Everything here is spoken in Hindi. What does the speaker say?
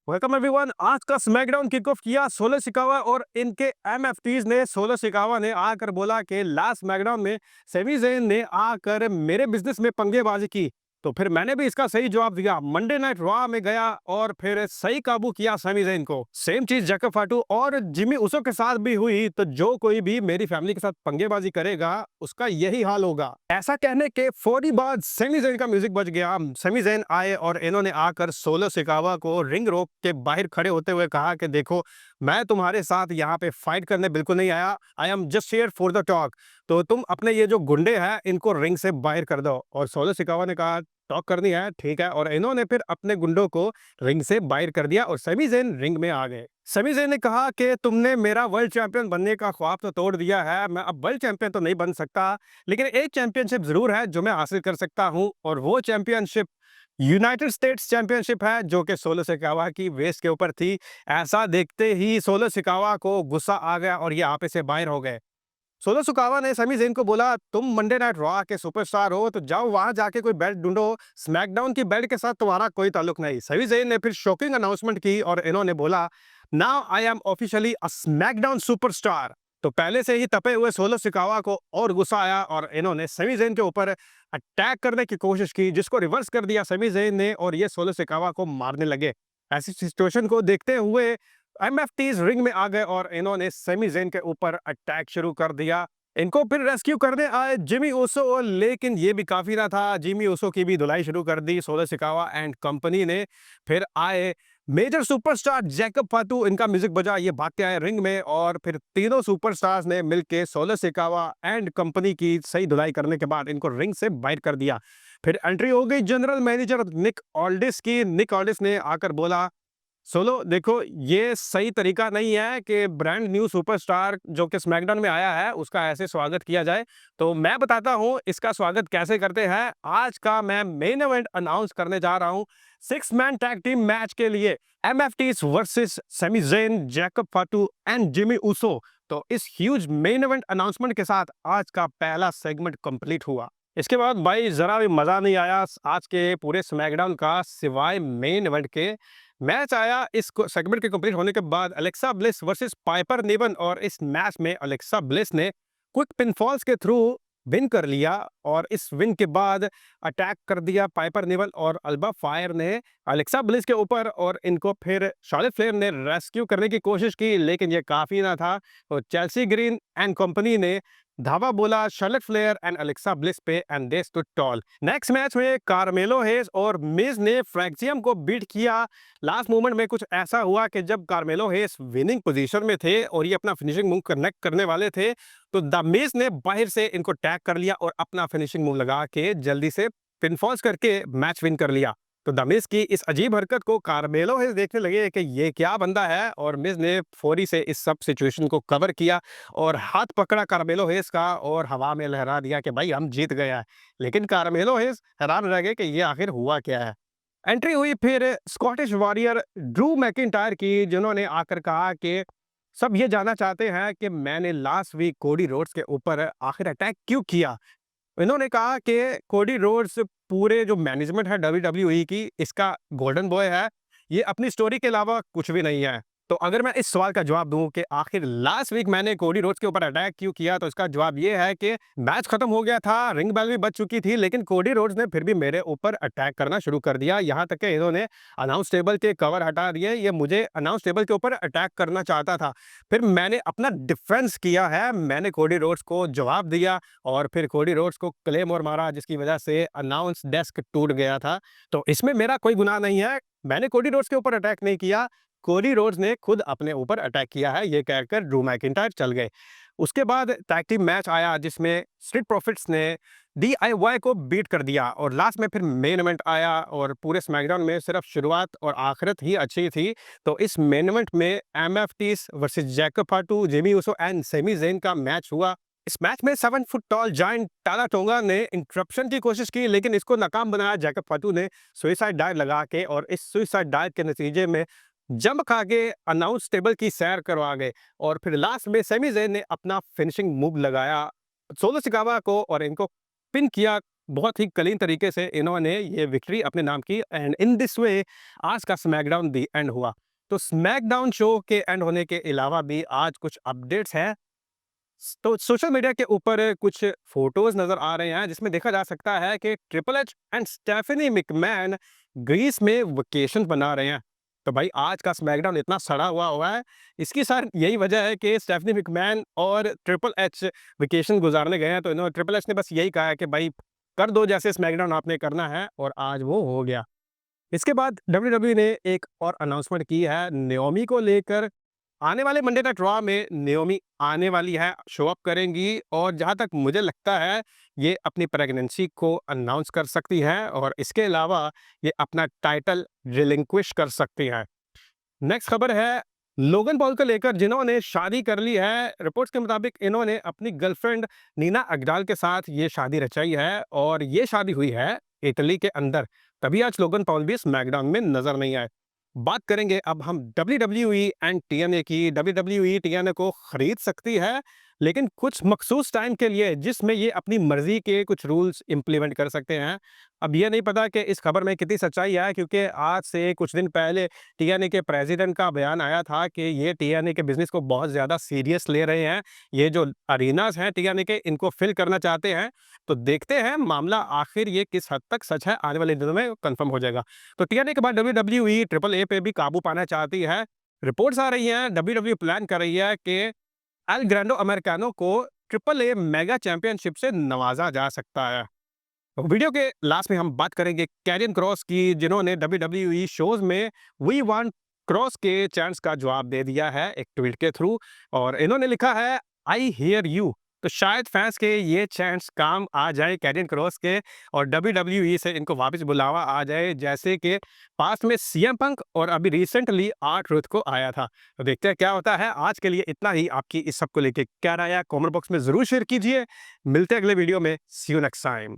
Welcome everyone. आज का स्मैकडाउन किक ऑफ किया सोलो सिकावा और इनके एमएफटीज ने। सोलो सिकावा ने आकर बोला कि लास्ट स्मैकडाउन में सेमी ज़ेन ने आकर मेरे बिजनेस में पंगेबाजी की, तो फिर मैंने भी इसका सही जवाब दिया। मंडे नाइट रॉ में गया और फिर सही काबू किया सेमी ज़ेन को। सेम चीज जैकब फाटू और जिमी उसो के साथ भी हुई, तो जो कोई भी मेरी फैमिली के साथ पंगेबाजी करेगा उसका यही हाल होगा। ऐसा कहने के फौरी बाद सेमी ज़ेन का म्यूजिक बज गया। सेमी ज़ेन आए और इन्होंने आकर सोलो सिकावा को रिंग रोक के बाहर खड़े होते हुए कहा कि देखो, मैं तुम्हारे साथ यहाँ पे फाइट करने बिल्कुल नहीं आया। I am just here for the talk. तो तुम अपने ये जो गुंडे हैं इनको रिंग से बाहर कर दो। और सोलो सिकावा ने कहा टॉक करनी है, ठीक है। और इन्होंने फिर अपने गुंडों को रिंग से बाहर कर दिया और समी ज़ेन रिंग में आ गए। समी ज़ेन ने कहा कि तुमने मेरा वर्ल्ड चैंपियन बनने का ख्वाब तो तोड़ दिया है। मैं अब वर्ल्ड चैंपियन तो नहीं बन सकता, लेकिन एक चैंपियनशिप जरूर है जो मैं हासिल कर सकता हूं, और वो चैंपियनशिप यूनाइटेड स्टेट्स चैंपियनशिप है, जो कि सोलो सिकावा की वेस्ट के ऊपर थी। ऐसा देखते ही सोलो सिकावा को गुस्सा आ गया और ये आपे से बाहर हो गए। सोलो सुकावा ने समी ज़ेन को बोला, तुम मंडे नाइट रॉ के सुपरस्टार हो, तो जाओ वहां जाके कोई बेल्ट ढूंढो। स्मैकडाउन की बेल्ट के साथ तुम्हारा कोई ताल्लुक नहीं। समी ज़ेन ने फिर शॉकिंग अनाउंसमेंट की और इन्होंने बोला, now I am officially a SmackDown superstar. तो पहले से ही तपे हुए सोलो सिकावा को और गुस्सा आया और इन्होंने समी ज़ेन के ऊपर अटैक करने की कोशिश की, जिसको रिवर्स कर दिया समी ज़ेन ने और ये सोलो सिकावा को मारने लगे। ऐसी सिचुएशन को देखते हुए एमएफटीज रिंग में आ गए और इन्होंने सेमी ज़ेन के ऊपर अटैक शुरू कर दिया। इनको फिर रेस्क्यू करने आए जिमी ओसो, लेकिन ये भी काफी ना था। जिमी ओसो की भी धुलाई शुरू कर दी सोलो सिकावा एंड कंपनी ने। फिर आए मेजर सुपरस्टार जैकब फाटू, इनका म्यूजिक बजा, ये भागते आए रिंग में और फिर तीनों सुपरस्टार्स ने मिलके सोलो सिकावा एंड कंपनी की सही धुलाई करने के बाद इनको रिंग से बाहर कर दिया। फिर एंट्री हो गई जनरल मैनेजर निक ऑल्डिस की। निक ऑल्डिस ने आकर बोला, सोलो देखो, ये सही तरीका नहीं है कि ब्रांड न्यू सुपरस्टार जो कि स्मैकडाउन में आया है उसका ऐसे स्वागत किया जाए। तो मैं बताता हूं इसका स्वागत कैसे करते हैं। आज का मैं मेन इवेंट अनाउंस करने जा रहा हूं, 6 मैन टैग टीम मैच के लिए MFTs versus Sami Zayn, Jacob Fatu and Jimmy Uso. तो इस ह्यूज मेन इवेंट अनाउंसमेंट के साथ आज का पहला सेगमेंट कंप्लीट हुआ। इसके बाद भाई जरा भी मजा नहीं आया आज के पूरे स्मैकडाउन का, सिवाय मेन इवेंट के। मैच आया इस सेगमेंट के कंप्लीट होने के बाद अलेक्सा ब्लिस वर्सेस पाइपर निवन, और इस मैच में अलेक्सा ब्लिस ने क्विक पिनफॉल्स के थ्रू विन कर लिया। और इस विन के बाद अटैक कर दिया पाइपर निवन और अल्बा फायर ने अलेक्सा ब्लिस के ऊपर, और इनको फिर शार्लेट फ्लेयर ने रेस्क्यू करने की कोशिश की, लेकिन ये काफी ना था। तो चेल्सी ग्रीन एंड कंपनी ने धावा बोला Charlotte Flair and Alexa Bliss पे and they stood tall. Next match में कार्मेलो हेस और मिज ने फ्रैक्सियम को बीट किया। लास्ट मोमेंट में कुछ ऐसा हुआ कि जब कार्मेलो हेस विनिंग पोजीशन में थे और ये अपना फिनिशिंग मूव कनेक्ट करने वाले थे, तो द मिज ने बाहर से इनको टैग कर लिया और अपना फिनिशिंग मूव लगा के जल्दी से पिनफॉल्स करके मैच विन कर लिया। तो द मिज की इस अजीब हरकत को कार्मेलो हेस देखने लगे कि ये क्या बंदा है, और मिज ने फौरी से इस सब सिचुएशन को कवर किया और हाथ पकड़ा कार्मेलो हेस का और हवा में लहरा दिया कि भाई हम जीत गए हैं। लेकिन कार्मेलो हेस हैरान रह गए कि ये आखिर हुआ क्या है। एंट्री हुई फिर स्कॉटिश वॉरियर ड्रू मैकिंटायर की, जिन्होंने आकर कहा कि सब ये जानना चाहते हैं कि मैंने लास्ट वीक कोडी रोड्स के ऊपर आखिर अटैक क्यों किया। इन्होंने कहा कि कोडी रोड्स पूरे जो मैनेजमेंट है डब्ल्यूडब्ल्यूई की, इसका गोल्डन बॉय है, ये अपनी स्टोरी के अलावा कुछ भी नहीं है। तो अगर मैं इस सवाल का जवाब दूं कि आखिर लास्ट वीक मैंने कोडी रोड्स के ऊपर अटैक क्यों किया, तो इसका जवाब ये है कि मैच खत्म हो गया था, रिंग बेल भी बज चुकी थी, लेकिन कोडी रोड्स ने फिर भी मेरे ऊपर अटैक करना शुरू कर दिया। यहाँ तक कि इन्होंने अनाउंस टेबल के कवर हटा दिए। ये मुझे अनाउंस टेबल के ऊपर अटैक करना चाहता था, फिर मैंने अपना डिफेंस किया है, मैंने कोडी रोड्स को जवाब दिया और फिर कोडी रोड्स को क्लेमोर मारा, जिसकी वजह से अनाउंस डेस्क टूट गया था। तो इसमें मेरा कोई गुनाह नहीं है, मैंने कोडी रोड्स के ऊपर अटैक नहीं किया, कोडी रोड्स ने खुद अपने ऊपर अटैक किया है। ये कहकर ड्रू मैकिंटायर चल गए। उसके बाद टैग टीम मैच आया जिसमें स्ट्रीट प्रॉफिट्स ने डीआईवाई को बीट कर दिया, और लास्ट में फिर मेन इवेंट आया। और पूरे स्मैकडाउन में सिर्फ शुरुआत और आखिरत ही अच्छी थी। तो इस मेन इवेंट में MFTs versus Jacob Fatu, Jimmy Uso and Sami Zayn का मैच हुआ। इस मैच में 7 फुट टॉल जायंट टाला टोंगा ने इंटरप्शन की कोशिश की, लेकिन इसको नाकाम बनाया जैकब फाटू ने सुइसाइड डाइव लगा के, और इस सुइसाइड डाइव के नतीजे में जंप खा के अनाउंस टेबल की सैर करवा गए। और फिर लास्ट में सेमी ज़ेन ने अपना फिनिशिंग मूव लगाया सोलो सिकावा को और इनको पिन किया बहुत ही क्लीन तरीके से इन्होंने ये विक्ट्री अपने नाम की एंड इन दिस वे आज का स्मैकडाउन दी एंड हुआ। तो स्मैकडाउन शो के एंड होने के अलावा भी आज कुछ अपडेट्स हैं। तो सोशल मीडिया के ऊपर कुछ फोटोज नजर आ रहे हैं जिसमें देखा जा सकता है कि Triple H and Stephanie McMahon Greece में वेकेशन बना रहे हैं। तो भाई आज का स्मैकडाउन इतना सड़ा हुआ है, इसकी सर यही वजह है कि स्टेफनी मैकमैन और ट्रिपल एच वेकेशन गुजारने गए हैं। तो इन्होंने ट्रिपल एच ने बस यही कहा है कि भाई कर दो जैसे स्मैकडाउन आपने करना है, और आज वो हो गया। इसके बाद डब्ल्यूडब्ल्यूई ने एक और अनाउंसमेंट की है नियोमी को लेकर। आने वाले मंडे नाइट रॉ में नियोमी आने वाली है, शो अप करेंगी, और जहां तक मुझे लगता है ये अपनी प्रेगनेंसी को अनाउंस कर सकती हैं, और इसके अलावा ये अपना टाइटल रिलिंक्विश कर सकती हैं। नेक्स्ट खबर है लोगन पॉल को लेकर, जिन्होंने शादी कर ली है। रिपोर्ट्स के मुताबिक इन्होंने अपनी गर्लफ्रेंड नीना अग्रवाल के साथ ये शादी रचाई है, और ये शादी हुई है इटली के अंदर। तभी आज लोगन पॉल भी स्मैकडाउन में नजर नहीं आए। बात करेंगे अब हम WWE एंड TNA की। WWE TNA को खरीद सकती है, लेकिन कुछ मखसूस टाइम के लिए, जिसमें ये अपनी मर्जी के कुछ रूल्स इंप्लीमेंट कर सकते हैं। अब ये नहीं पता कि इस खबर में कितनी सच्चाई है, क्योंकि आज से कुछ दिन पहले TNA के प्रेसिडेंट का बयान आया था कि ये TNA के बिजनेस को बहुत ज़्यादा सीरियस ले रहे हैं। ये जो अरीनास हैं TNA के, इनको फिल करना चाहते हैं। तो देखते हैं मामला आखिर ये किस हद तक सच है, आने वाले दिनों में कंफर्म हो जाएगा। तो TNA के बाद WWE ट्रिपल ए पे भी काबू पाना चाहती है। रिपोर्ट्स आ रही हैं WWE प्लान कर रही है कि एल ग्रैंडो अमेरिकानो को ट्रिपल ए मेगा चैंपियनशिप से नवाजा जा सकता है। तो वीडियो के लास्ट में हम बात करेंगे कैरियन क्रॉस की, जिन्होंने WWE शोज में वी वांट क्रॉस के चैंट्स का जवाब दे दिया है एक ट्वीट के थ्रू, और इन्होंने लिखा है आई हियर यू। तो शायद फैंस के ये चैंट्स काम आ जाए कैरियन क्रॉस के, और WWE से इनको वापस बुलावा आ जाए, जैसे कि पास्ट में CM पंक और अभी रिसेंटली R-Truth को आया था। तो देखते हैं क्या होता है। आज के लिए इतना ही। आपकी इस सब को लेके क्या राय है, कमेंट बॉक्स में जरूर शेयर कीजिए। मिलते हैं अगले वीडियो में। सी यू नेक्स्ट टाइम।